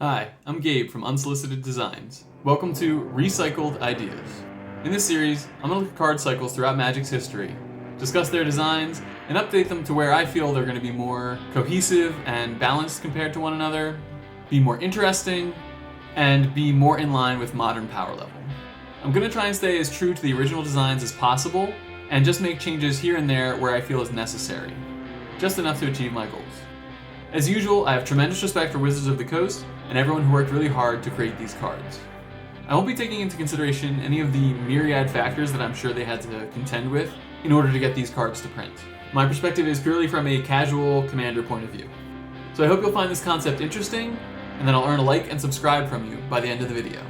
Hi, I'm Gabe from Unsolicited Designs. Welcome to Recycled Ideas. In this series, I'm going to look at card cycles throughout Magic's history, discuss their designs, and update them to where I feel they're going to be more cohesive and balanced compared to one another, be more interesting, and be more in line with modern power level. I'm going to try and stay as true to the original designs as possible, and just make changes here and there where I feel is necessary, just enough to achieve my goals. As usual, I have tremendous respect for Wizards of the Coast and everyone who worked really hard to create these cards. I won't be taking into consideration any of the myriad factors that I'm sure they had to contend with in order to get these cards to print. My perspective is purely from a casual commander point of view. So I hope you'll find this concept interesting, and then I'll earn a like and subscribe from you by the end of the video.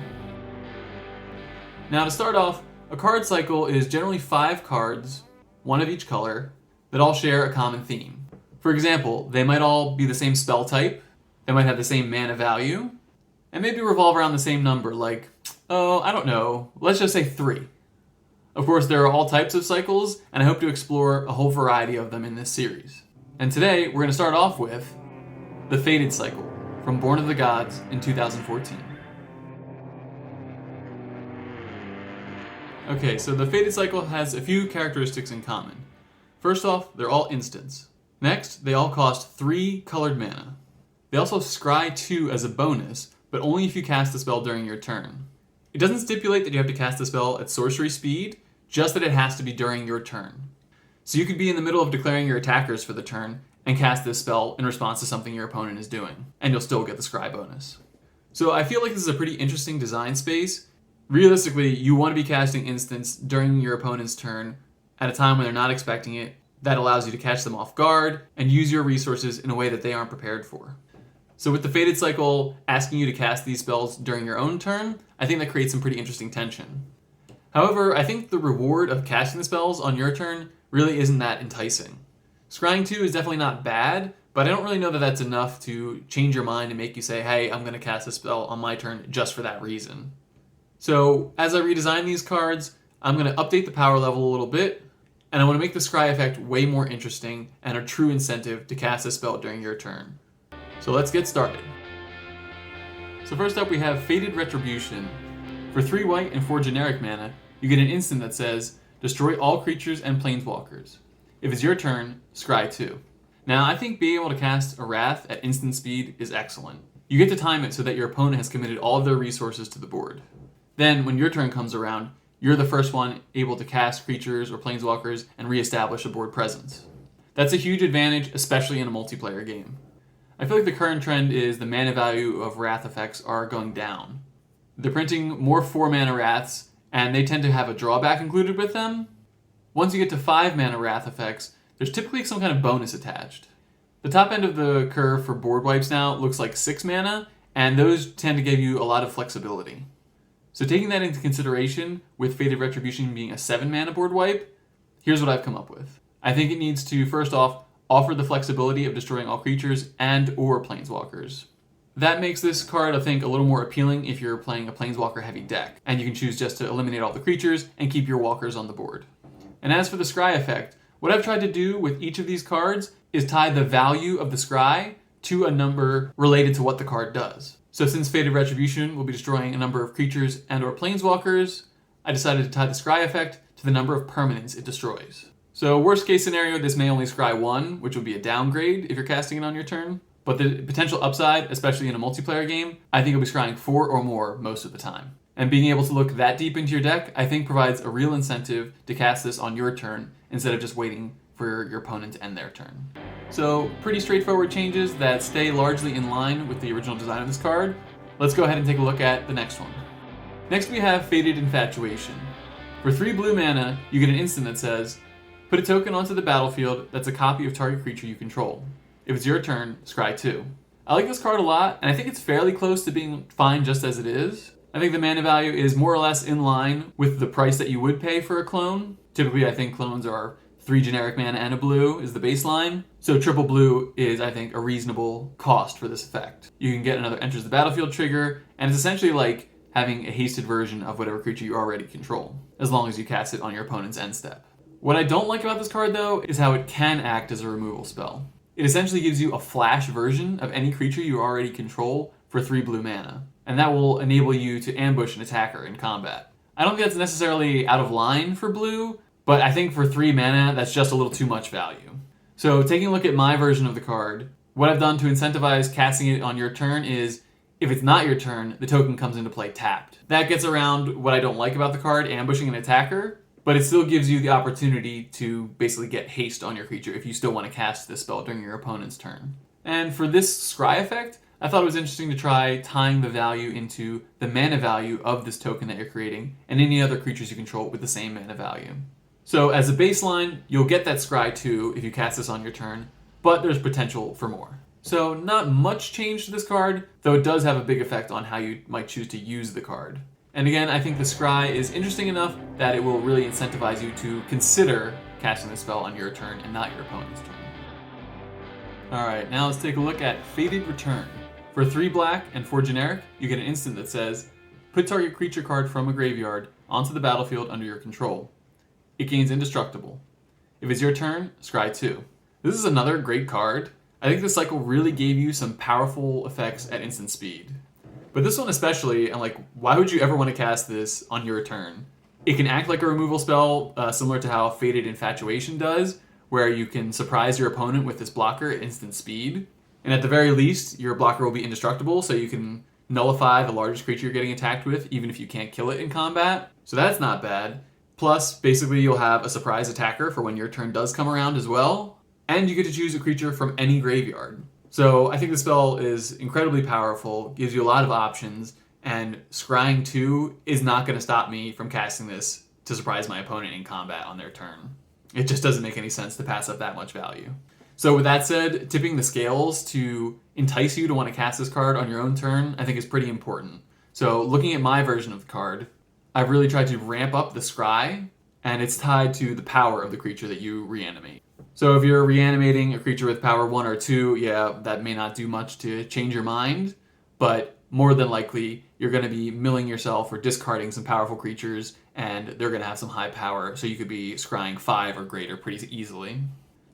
Now to start off, a card cycle is generally 5 cards, one of each color, that all share a common theme. For example, they might all be the same spell type, they might have the same mana value, and maybe revolve around the same number, like, let's just say 3. Of course, there are all types of cycles, and I hope to explore a whole variety of them in this series. And today, we're going to start off with the Fated Cycle from Born of the Gods in 2014. Okay, so the Fated Cycle has a few characteristics in common. First off, they're all instants. Next, they all cost 3 colored mana. They also scry 2 as a bonus, but only if you cast the spell during your turn. It doesn't stipulate that you have to cast the spell at sorcery speed, just that it has to be during your turn. So you could be in the middle of declaring your attackers for the turn and cast this spell in response to something your opponent is doing, and you'll still get the scry bonus. So I feel like this is a pretty interesting design space. Realistically, you want to be casting instants during your opponent's turn at a time when they're not expecting it. That allows you to catch them off guard and use your resources in a way that they aren't prepared for. So with the Fated Cycle asking you to cast these spells during your own turn, I think that creates some pretty interesting tension. However, I think the reward of casting the spells on your turn really isn't that enticing. Scrying 2 is definitely not bad, but I don't really know that that's enough to change your mind and make you say, hey, I'm going to cast a spell on my turn just for that reason. So as I redesign these cards, I'm going to update the power level a little bit, and I want to make the scry effect way more interesting and a true incentive to cast a spell during your turn. So let's get started. So first up we have Fated Retribution. For 3 white and 4 generic mana, you get an instant that says, destroy all creatures and planeswalkers. If it's your turn, scry 2. Now I think being able to cast a Wrath at instant speed is excellent. You get to time it so that your opponent has committed all of their resources to the board. Then when your turn comes around, you're the first one able to cast creatures or planeswalkers and reestablish a board presence. That's a huge advantage, especially in a multiplayer game. I feel like the current trend is the mana value of Wrath effects are going down. They're printing more 4 mana Wraths, and they tend to have a drawback included with them. Once you get to 5 mana Wrath effects, there's typically some kind of bonus attached. The top end of the curve for board wipes now looks like 6 mana, and those tend to give you a lot of flexibility. So taking that into consideration, with Fated Retribution being a 7 mana board wipe, here's what I've come up with. I think it needs to, first off, offer the flexibility of destroying all creatures and or planeswalkers. That makes this card, I think, a little more appealing if you're playing a planeswalker heavy deck, and you can choose just to eliminate all the creatures and keep your walkers on the board. And as for the scry effect, what I've tried to do with each of these cards is tie the value of the scry to a number related to what the card does. So since Fated Retribution will be destroying a number of creatures and or planeswalkers, I decided to tie the scry effect to the number of permanents it destroys. So worst case scenario, this may only scry 1, which would be a downgrade if you're casting it on your turn. But the potential upside, especially in a multiplayer game, I think you'll be scrying 4 or more most of the time. And being able to look that deep into your deck, I think provides a real incentive to cast this on your turn instead of just waiting for your opponent to end their turn. So pretty straightforward changes that stay largely in line with the original design of this card. Let's go ahead and take a look at the next one. Next we have Fated Infatuation. For 3 blue mana, you get an instant that says, put a token onto the battlefield that's a copy of target creature you control. If it's your turn, scry 2. I like this card a lot, and I think it's fairly close to being fine just as it is. I think the mana value is more or less in line with the price that you would pay for a clone. Typically, I think clones are 3 generic mana and a blue is the baseline. So triple blue is, I think, a reasonable cost for this effect. You can get another enters the battlefield trigger, and it's essentially like having a hasted version of whatever creature you already control, as long as you cast it on your opponent's end step. What I don't like about this card, though, is how it can act as a removal spell. It essentially gives you a flash version of any creature you already control for 3 blue mana, and that will enable you to ambush an attacker in combat. I don't think that's necessarily out of line for blue, but I think for 3 mana, that's just a little too much value. So taking a look at my version of the card, what I've done to incentivize casting it on your turn is, if it's not your turn, the token comes into play tapped. That gets around what I don't like about the card, ambushing an attacker, but it still gives you the opportunity to basically get haste on your creature if you still want to cast this spell during your opponent's turn. And for this scry effect, I thought it was interesting to try tying the value into the mana value of this token that you're creating and any other creatures you control with the same mana value. So as a baseline, you'll get that scry 2 if you cast this on your turn, but there's potential for more. So not much change to this card, though it does have a big effect on how you might choose to use the card. And again, I think the scry is interesting enough that it will really incentivize you to consider casting the spell on your turn and not your opponent's turn. Alright, now let's take a look at Fated Return. For 3 black and 4 generic, you get an instant that says, put target creature card from a graveyard onto the battlefield under your control. It gains indestructible. If it's your turn, scry 2. This is another great card. I think this cycle really gave you some powerful effects at instant speed. But this one especially, I'm like, why would you ever want to cast this on your turn? It can act like a removal spell, similar to how Fated Infatuation does, where you can surprise your opponent with this blocker at instant speed. And at the very least, your blocker will be indestructible, so you can nullify the largest creature you're getting attacked with, even if you can't kill it in combat. So that's not bad. Plus, basically you'll have a surprise attacker for when your turn does come around as well. And you get to choose a creature from any graveyard. So I think the spell is incredibly powerful, gives you a lot of options, and scrying 2 is not going to stop me from casting this to surprise my opponent in combat on their turn. It just doesn't make any sense to pass up that much value. So with that said, tipping the scales to entice you to want to cast this card on your own turn, I think is pretty important. So looking at my version of the card, I've really tried to ramp up the scry, and it's tied to the power of the creature that you reanimate. So if you're reanimating a creature with power 1 or 2, yeah, that may not do much to change your mind, but more than likely, you're going to be milling yourself or discarding some powerful creatures, and they're going to have some high power, so you could be scrying 5 or greater pretty easily.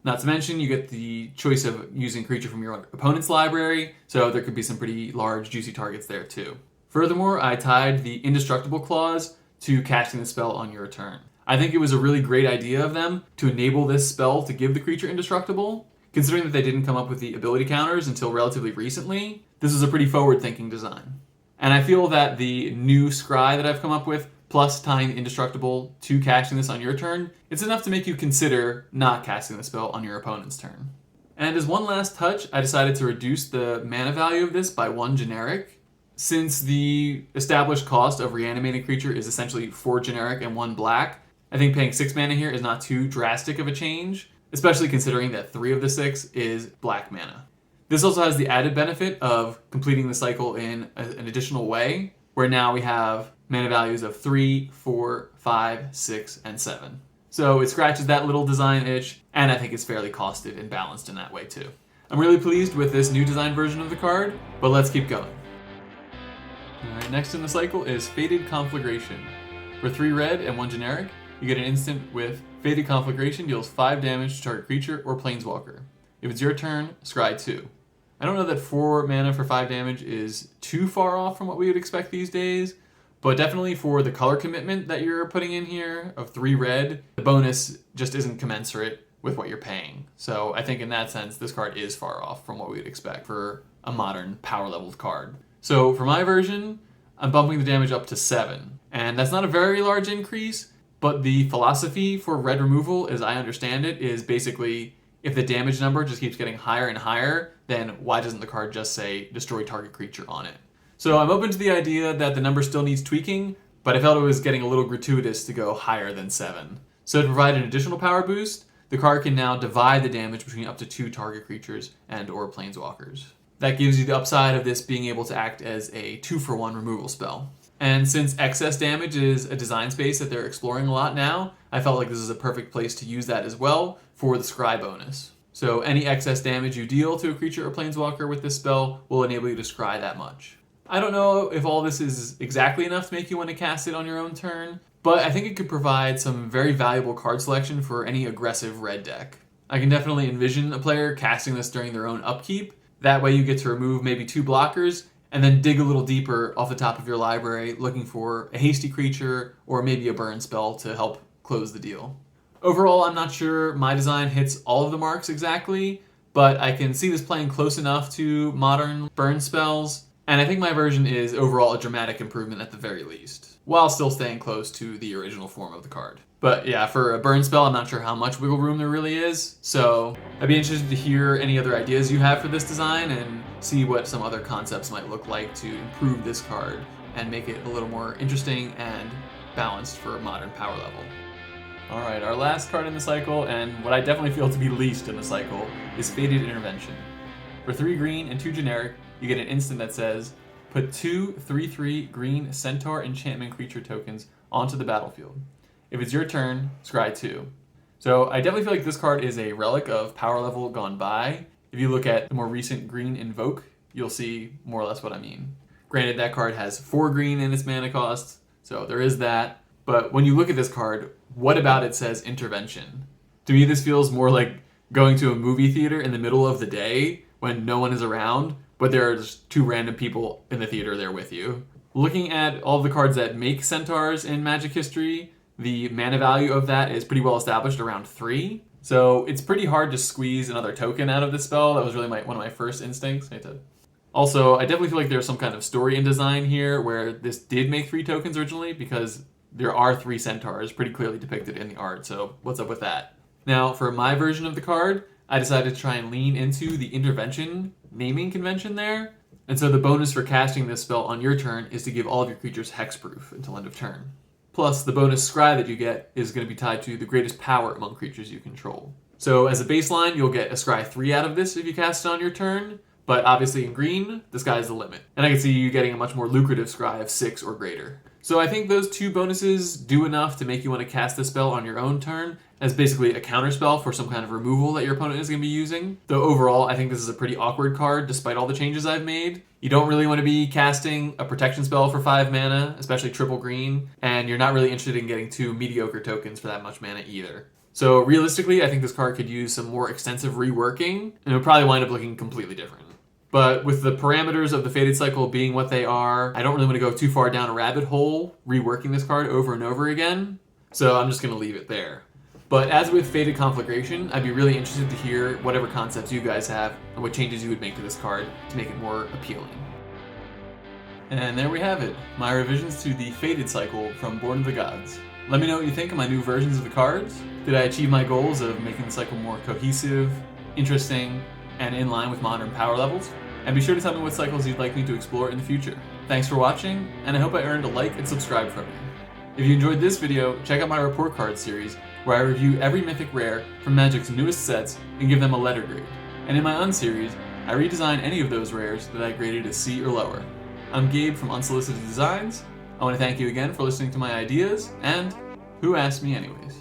Not to mention, you get the choice of using a creature from your opponent's library, so there could be some pretty large, juicy targets there too. Furthermore, I tied the indestructible clause to casting the spell on your turn. I think it was a really great idea of them to enable this spell to give the creature indestructible. Considering that they didn't come up with the ability counters until relatively recently, this is a pretty forward-thinking design. And I feel that the new scry that I've come up with, plus tying indestructible to casting this on your turn, it's enough to make you consider not casting the spell on your opponent's turn. And as one last touch, I decided to reduce the mana value of this by 1 generic. Since the established cost of reanimating a creature is essentially 4 generic and 1 black, I think paying 6 mana here is not too drastic of a change, especially considering that 3 of the 6 is black mana. This also has the added benefit of completing the cycle in an additional way, where now we have mana values of 3, 4, 5, 6, and 7. So it scratches that little design itch, and I think it's fairly costed and balanced in that way too. I'm really pleased with this new design version of the card, but let's keep going. Alright, next in the cycle is Fated Conflagration. For 3 red and 1 generic, you get an instant with Fated Conflagration deals 5 damage to target creature or planeswalker. If it's your turn, scry 2. I don't know that 4 mana for 5 damage is too far off from what we would expect these days, but definitely for the color commitment that you're putting in here of 3 red, the bonus just isn't commensurate with what you're paying. So I think in that sense, this card is far off from what we would expect for a modern power-leveled card. So for my version, I'm bumping the damage up to 7. And that's not a very large increase, but the philosophy for red removal, as I understand it, is basically if the damage number just keeps getting higher and higher, then why doesn't the card just say destroy target creature on it? So I'm open to the idea that the number still needs tweaking, but I felt it was getting a little gratuitous to go higher than 7. So to provide an additional power boost, the card can now divide the damage between up to 2 target creatures and or planeswalkers. That gives you the upside of this being able to act as a 2-for-1 removal spell. And since excess damage is a design space that they're exploring a lot now, I felt like this is a perfect place to use that as well for the scry bonus. So any excess damage you deal to a creature or planeswalker with this spell will enable you to scry that much. I don't know if all this is exactly enough to make you want to cast it on your own turn, but I think it could provide some very valuable card selection for any aggressive red deck. I can definitely envision a player casting this during their own upkeep. That way you get to remove maybe 2 blockers, and then dig a little deeper off the top of your library looking for a hasty creature or maybe a burn spell to help close the deal. Overall, I'm not sure my design hits all of the marks exactly, but I can see this playing close enough to modern burn spells, and I think my version is overall a dramatic improvement at the very least, while still staying close to the original form of the card. But yeah, for a burn spell, I'm not sure how much wiggle room there really is, so I'd be interested to hear any other ideas you have for this design and see what some other concepts might look like to improve this card and make it a little more interesting and balanced for a modern power level. Alright, our last card in the cycle, and what I definitely feel to be least in the cycle, is Fated Intervention. For 3 green and 2 generic, you get an instant that says, put 2 3/3 green centaur enchantment creature tokens onto the battlefield. If it's your turn, scry 2. So I definitely feel like this card is a relic of power level gone by. If you look at the more recent green Invoke, you'll see more or less what I mean. Granted, that card has 4 green in its mana cost, so there is that. But when you look at this card, what about it says Intervention? To me, this feels more like going to a movie theater in the middle of the day when no one is around, but there are just 2 random people in the theater there with you. Looking at all the cards that make centaurs in Magic history, the mana value of that is pretty well established around 3. So it's pretty hard to squeeze another token out of this spell. That was really one of my first instincts. Also, I definitely feel like there's some kind of story in design here where this did make 3 tokens originally, because there are 3 centaurs pretty clearly depicted in the art, so what's up with that? Now, for my version of the card, I decided to try and lean into the Intervention naming convention there, and so the bonus for casting this spell on your turn is to give all of your creatures hexproof until end of turn. Plus, the bonus scry that you get is going to be tied to the greatest power among creatures you control. So as a baseline, you'll get a scry 3 out of this if you cast it on your turn, but obviously in green, the sky's the limit. And I can see you getting a much more lucrative scry of 6 or greater. So I think those 2 bonuses do enough to make you want to cast this spell on your own turn as basically a counterspell for some kind of removal that your opponent is going to be using. Though overall, I think this is a pretty awkward card despite all the changes I've made. You don't really want to be casting a protection spell for 5 mana, especially triple green, and you're not really interested in getting 2 mediocre tokens for that much mana either. So realistically, I think this card could use some more extensive reworking, and it would probably wind up looking completely different. But with the parameters of the Fated Cycle being what they are, I don't really want to go too far down a rabbit hole reworking this card over and over again, so I'm just going to leave it there. But as with Fated Conflagration, I'd be really interested to hear whatever concepts you guys have and what changes you would make to this card to make it more appealing. And there we have it, my revisions to the Fated Cycle from Born of the Gods. Let me know what you think of my new versions of the cards. Did I achieve my goals of making the cycle more cohesive, interesting, and in line with modern power levels? And be sure to tell me what cycles you'd like me to explore in the future. Thanks for watching, and I hope I earned a like and subscribe from you. If you enjoyed this video, check out my report card series, where I review every mythic rare from Magic's newest sets and give them a letter grade. And in my Unseries, I redesign any of those rares that I graded as C or lower. I'm Gabe from Unsolicited Designs. I want to thank you again for listening to my ideas, and who asked me anyways?